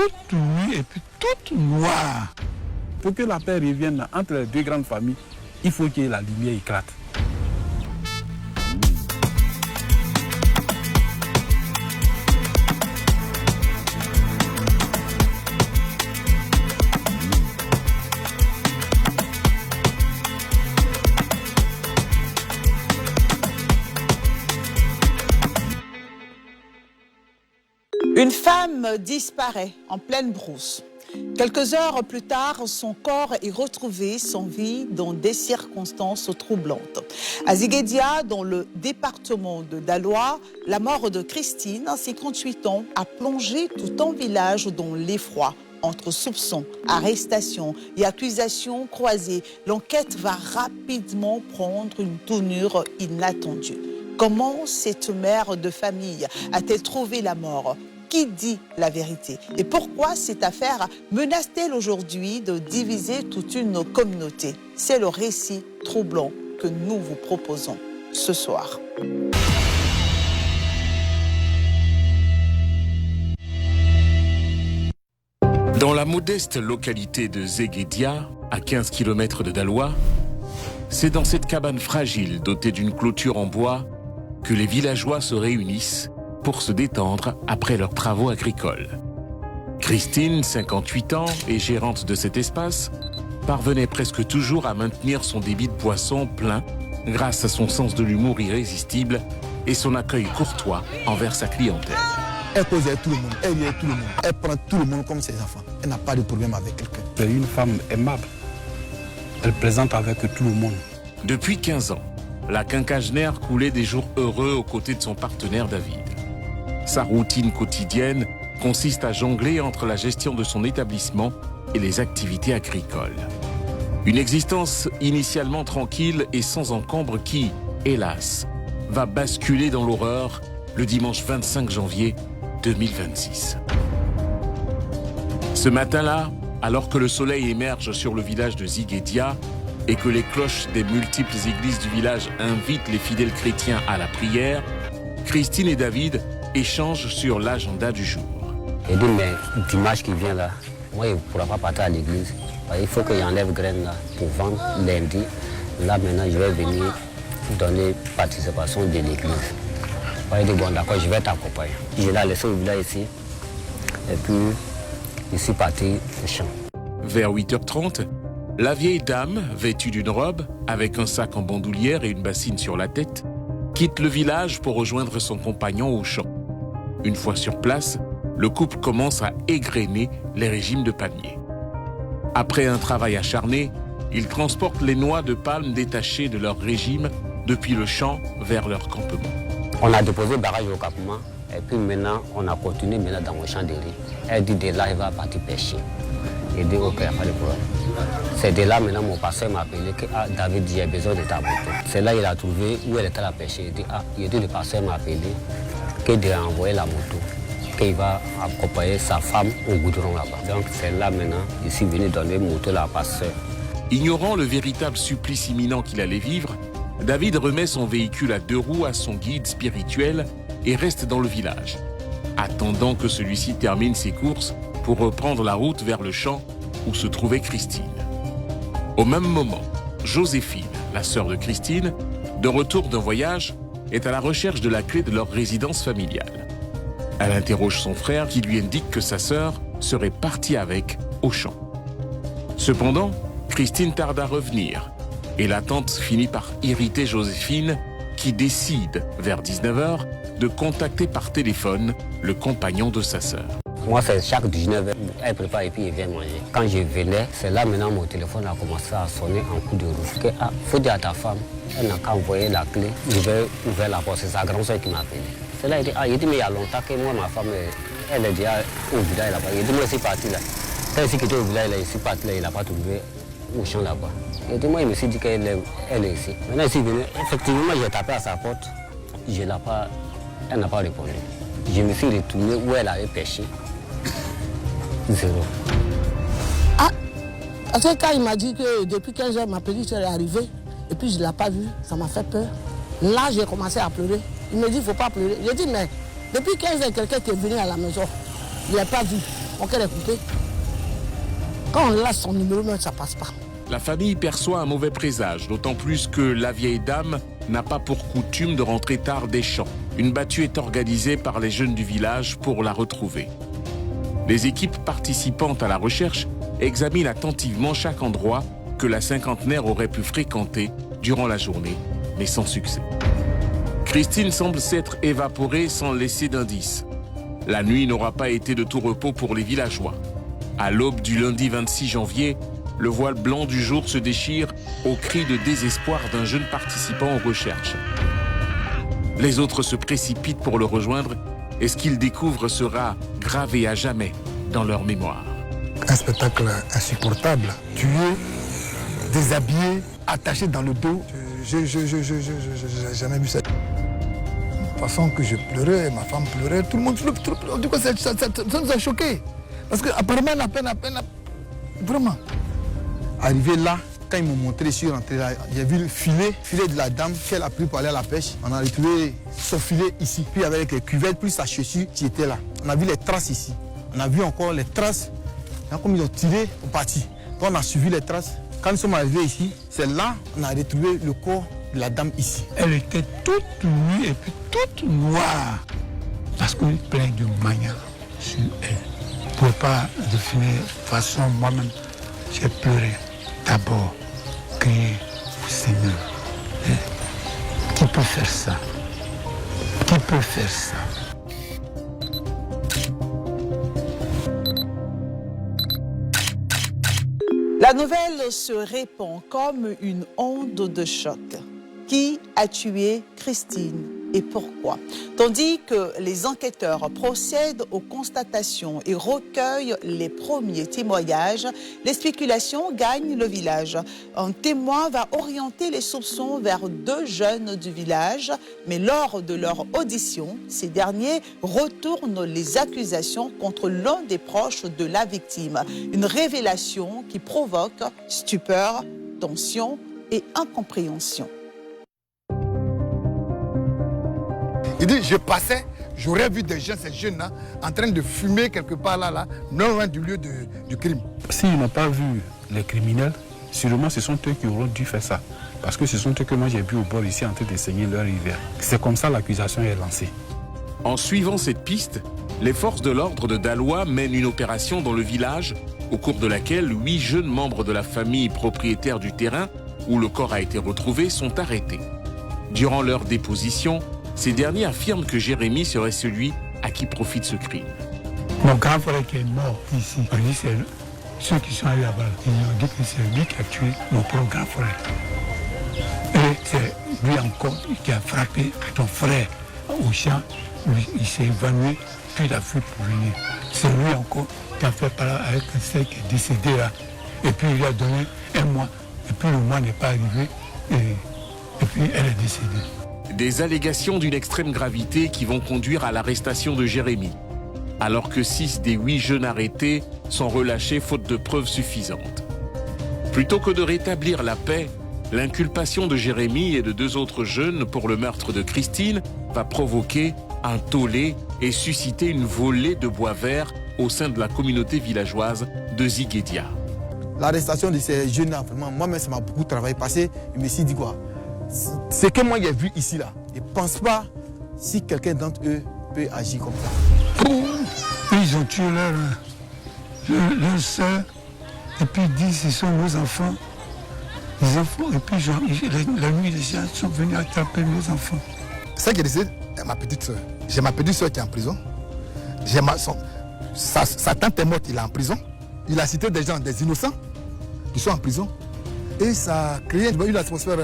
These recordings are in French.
toute nuit et puis toute noire. Pour que la paix revienne entre les deux grandes familles, il faut que la lumière éclate. Une femme disparaît en pleine brousse. Quelques heures plus tard, son corps est retrouvé sans vie dans des circonstances troublantes. À Ziguédia, dans le département de Daloa, la mort de Christine, 58 ans, a plongé tout un village dans l'effroi. Entre soupçons, arrestations et accusations croisées, l'enquête va rapidement prendre une tournure inattendue. Comment cette mère de famille a-t-elle trouvé la mort ? Qui dit la vérité? Et pourquoi cette affaire menace-t-elle aujourd'hui de diviser toute une communauté? C'est le récit troublant que nous vous proposons ce soir. Dans la modeste localité de Ziguédia, à 15 km de Daloa, c'est dans cette cabane fragile dotée d'une clôture en bois que les villageois se réunissent pour se détendre après leurs travaux agricoles. Christine, 58 ans et gérante de cet espace, parvenait presque toujours à maintenir son débit de boisson plein grâce à son sens de l'humour irrésistible et son accueil courtois envers sa clientèle. Elle cause avec tout le monde, elle rit avec tout le monde, elle prend tout le monde comme ses enfants. Elle n'a pas de problème avec quelqu'un. C'est une femme aimable. Elle plaisante avec tout le monde. Depuis 15 ans, la quinquagénaire coulait des jours heureux aux côtés de son partenaire David. Sa routine quotidienne consiste à jongler entre la gestion de son établissement et les activités agricoles. Une existence initialement tranquille et sans encombre qui, hélas, va basculer dans l'horreur le dimanche 25 janvier 2026. Ce matin-là, alors que le soleil émerge sur le village de Ziguédia et que les cloches des multiples églises du village invitent les fidèles chrétiens à la prière, Christine et David échangent sur l'agenda du jour. Et dit, mais dimanche qui vient là, moi, il ne pourra pas partir à l'église. Il faut qu'il enlève graines là pour vendre lundi. Là, maintenant, je vais venir donner participation de l'église. Il dit, bon, d'accord, je vais t'accompagner. Je l'ai laissé au village ici. Et puis, je suis parti au champ. Vers 8h30, la vieille dame, vêtue d'une robe, avec un sac en bandoulière et une bassine sur la tête, quitte le village pour rejoindre son compagnon au champ. Une fois sur place, le couple commence à égrener les régimes de palmiers. Après un travail acharné, ils transportent les noix de palme détachées de leur régime depuis le champ vers leur campement. On a déposé le barrage au campement et puis maintenant, on a continué dans le champ de riz. Elle dit, de là, elle va partir pêcher. Il dit, ok, pas de problème. C'est de là, maintenant, mon pasteur m'a appelé que David, j'ai besoin de ta moto. C'est là qu'il a trouvé où elle était à la pêcher. Il dit, le pasteur m'a appelé qu'il doit envoyer la moto, qu'il va accompagner sa femme au goudron là-bas. Donc c'est là maintenant, je suis venu donner la moto à la pasteur. Ignorant le véritable supplice imminent qu'il allait vivre, David remet son véhicule à 2 roues à son guide spirituel et reste dans le village, attendant que celui-ci termine ses courses pour reprendre la route vers le champ où se trouvait Christine. Au même moment, Joséphine, la sœur de Christine, de retour d'un voyage, est à la recherche de la clé de leur résidence familiale. Elle interroge son frère qui lui indique que sa sœur serait partie avec au champ. Cependant, Christine tarde à revenir et la tante finit par irriter Joséphine qui décide, vers 19h, de contacter par téléphone le compagnon de sa sœur. Moi, c'est chaque 19h, elle prépare et puis elle vient manger. Quand je venais, c'est là maintenant mon téléphone a commencé à sonner en coup de rouge. Faut dire à ta femme, elle n'a qu'à envoyer la clé, je vais ouvrir la porte. C'est sa grande soeur qui m'a appelé. C'est là, il dit, mais il y a longtemps que moi, ma femme, elle est déjà au village là-bas. Il dit, moi, je suis parti là. Quand il était au village, là, je suis parti là, il n'a pas trouvé au champ là-bas. Il dit, moi, il me suis dit qu'elle est ici. Maintenant, je suis venu, effectivement, j'ai tapé à sa porte. Elle n'a pas répondu. Je me suis retourné où elle avait pêché. Zéro. Ah, parce que quand il m'a dit que depuis 15 heures, ma petite soeur est arrivée, et puis je ne l'ai pas vue, ça m'a fait peur. Là, j'ai commencé à pleurer. Il me dit, il ne faut pas pleurer. J'ai dit, mais depuis 15 heures, quelqu'un qui est venu à la maison, je ne l'ai pas vu. mon cœur est coupé. Quand on lâche son numéro, même ça passe pas. La famille perçoit un mauvais présage, d'autant plus que la vieille dame n'a pas pour coutume de rentrer tard des champs. Une battue est organisée par les jeunes du village pour la retrouver. Les équipes participantes à la recherche examinent attentivement chaque endroit que la cinquantenaire aurait pu fréquenter durant la journée, mais sans succès. Christine semble s'être évaporée sans laisser d'indice. La nuit n'aura pas été de tout repos pour les villageois. À l'aube du lundi 26 janvier, le voile blanc du jour se déchire au cri de désespoir d'un jeune participant aux recherches. Les autres se précipitent pour le rejoindre et ce qu'ils découvrent sera gravé à jamais dans leur mémoire. Un spectacle insupportable. Tué, déshabillé, attaché dans le dos. J'ai jamais vu ça. De toute façon que je pleurais, ma femme pleurait, tout le monde pleurait. Du coup, ça nous a choqués. Parce qu'apparemment, à peine, vraiment. Arrivé là, quand ils m'ont montré, je suis rentré là, j'ai vu le filet de la dame qu'elle a pris pour aller à la pêche. On a retrouvé son filet ici, puis avec les cuvettes, puis sa chaussure qui était là. On a vu les traces ici. On a vu encore les traces. Comme ils ont tiré, on est parti. Quand on a suivi les traces, quand nous sommes arrivés ici, c'est là qu'on a retrouvé le corps de la dame ici. Elle était toute nue et puis toute noire. Parce que plein de manières sur elle. Je ne peux pas définir de façon moi-même. J'ai pleuré. D'abord, crier au Seigneur. Qui peut faire ça? Qui peut faire ça? La nouvelle se répand comme une onde de choc. Qui a tué Christine et pourquoi? Tandis que les enquêteurs procèdent aux constatations et recueillent les premiers témoignages, les spéculations gagnent le village. Un témoin va orienter les soupçons vers deux jeunes du village, mais lors de leur audition, ces derniers retournent les accusations contre l'un des proches de la victime. Une révélation qui provoque stupeur, tension et incompréhension. Il dit, je passais, j'aurais vu des gens, ces jeunes-là, en train de fumer quelque part là, non loin du lieu du crime. S'ils n'ont pas vu les criminels, sûrement ce sont eux qui auront dû faire ça. Parce que ce sont eux que moi j'ai vu au bord ici en train de saigner leur rivière. C'est comme ça l'accusation est lancée. En suivant cette piste, les forces de l'ordre de Daloa mènent une opération dans le village, au cours de laquelle 8 jeunes membres de la famille propriétaire du terrain, où le corps a été retrouvé, sont arrêtés. Durant leur déposition, ces derniers affirment que Jérémy serait celui à qui profite ce crime. Mon grand frère qui est mort ici, on dit c'est ceux qui sont allés là-bas. Ils ont dit que c'est lui qui a tué mon propre grand frère. Et c'est lui encore qui a frappé ton frère au champ. Il s'est évanoui, puis il a fui pour venir. C'est lui encore qui a fait parler avec un frère qui est décédé là. Et puis il lui a donné un mois. Et puis le mois n'est pas arrivé. Et puis elle est décédée. Des allégations d'une extrême gravité qui vont conduire à l'arrestation de Jérémy, alors que 6 des 8 jeunes arrêtés sont relâchés faute de preuves suffisantes. Plutôt que de rétablir la paix, l'inculpation de Jérémy et de 2 autres jeunes pour le meurtre de Christine va provoquer un tollé et susciter une volée de bois vert au sein de la communauté villageoise de Ziguédia. L'arrestation de ces jeunes-là, vraiment, moi-même, ça m'a beaucoup travaillé. Parce que je me suis dit quoi? Ce que moi j'ai vu ici là, je ne pense pas si quelqu'un d'entre eux peut agir comme ça. Ils ont tué leur soeur et puis ils disent que ce sont nos enfants. Les enfants, et puis la nuit les gens sont venus attraper nos enfants. C'est qui décide, ma petite soeur. J'ai ma petite soeur qui est en prison. Sa tante est morte, il est en prison. Il a cité des gens, des innocents qui sont en prison. Et ça a créé une atmosphère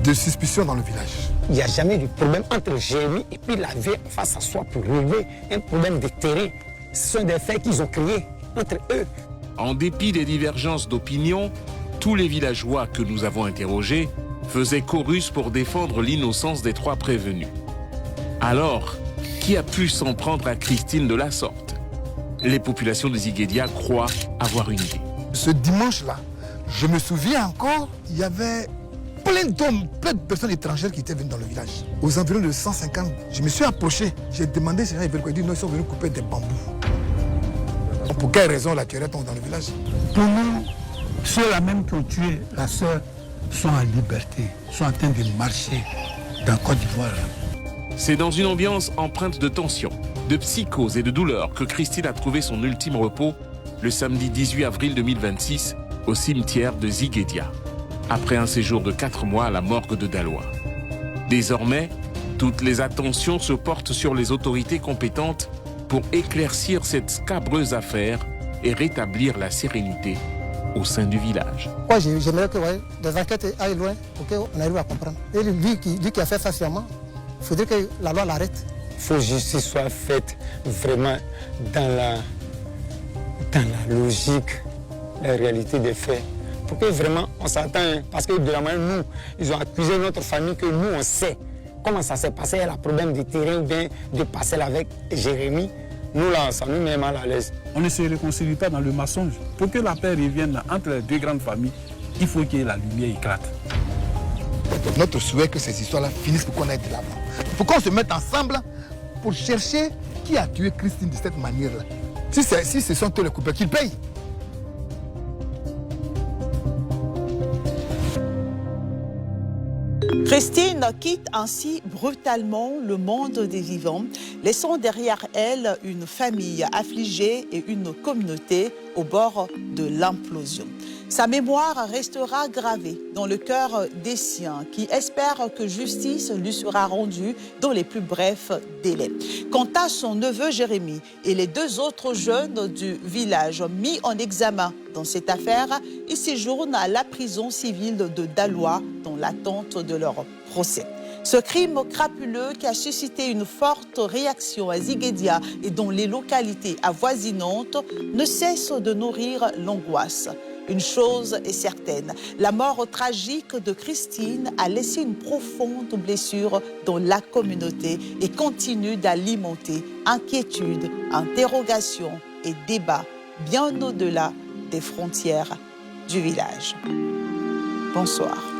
de suspicion dans le village. Il n'y a jamais eu de problème entre Jérémy et puis la vie face à soi pour relever un problème de terrain. Ce sont des faits qu'ils ont créés entre eux. En dépit des divergences d'opinion, tous les villageois que nous avons interrogés faisaient chorus pour défendre l'innocence des 3 prévenus. Alors, qui a pu s'en prendre à Christine de la sorte? Les populations de Ziguédia croient avoir une idée. Ce dimanche-là, je me souviens encore, il y avait plein d'hommes, plein de personnes étrangères qui étaient venues dans le village. Aux environs de 150, je me suis approché. J'ai demandé si les gens veulent quoi. Ils disent non, ils sont venus couper des bambous. Pour quelle raison la tuerie tombe dans le village? Pour nous, ceux-là même qui ont tué la sœur sont en liberté, sont en train de marcher dans Côte d'Ivoire. C'est dans une ambiance empreinte de tension, de psychose et de douleur que Christine a trouvé son ultime repos le samedi 18 avril 2026 au cimetière de Ziguédia, après un séjour de 4 mois à la morgue de Daloa. Désormais, toutes les attentions se portent sur les autorités compétentes pour éclaircir cette scabreuse affaire et rétablir la sérénité au sein du village. Moi, j'aimerais que les enquêtes aillent loin pour qu'on arrive à comprendre. Et lui qui a fait ça sciemment, il faudrait que la loi l'arrête. Il faut que justice soit faite vraiment dans la logique, la réalité des faits. Pour que vraiment on s'attend, parce que de la manière nous, ils ont accusé notre famille que nous on sait comment ça s'est passé, il y a un problème de terrain ou bien de parcelle avec Jérémy. Nous là, ça nous met mal à l'aise. On ne se réconcilie pas dans le mensonge. Pour que la paix revienne entre les deux grandes familles, il faut que la lumière éclate. Notre souhait est que ces histoires-là finissent pour qu'on aille de l'avant. Il faut qu'on se mette ensemble pour chercher qui a tué Christine de cette manière-là. Si ce sont eux les coupables, qu'ils payent. Christine quitte ainsi brutalement le monde des vivants, laissant derrière elle une famille affligée et une communauté au bord de l'implosion. Sa mémoire restera gravée dans le cœur des siens qui espèrent que justice lui sera rendue dans les plus brefs délais. Quant à son neveu Jérémy et les 2 autres jeunes du village mis en examen dans cette affaire, ils séjournent à la prison civile de Daloa dans l'attente de leur procès. Ce crime crapuleux qui a suscité une forte réaction à Ziguédia et dans les localités avoisinantes ne cesse de nourrir l'angoisse. Une chose est certaine, la mort tragique de Christine a laissé une profonde blessure dans la communauté et continue d'alimenter inquiétudes, interrogations et débats bien au-delà des frontières du village. Bonsoir.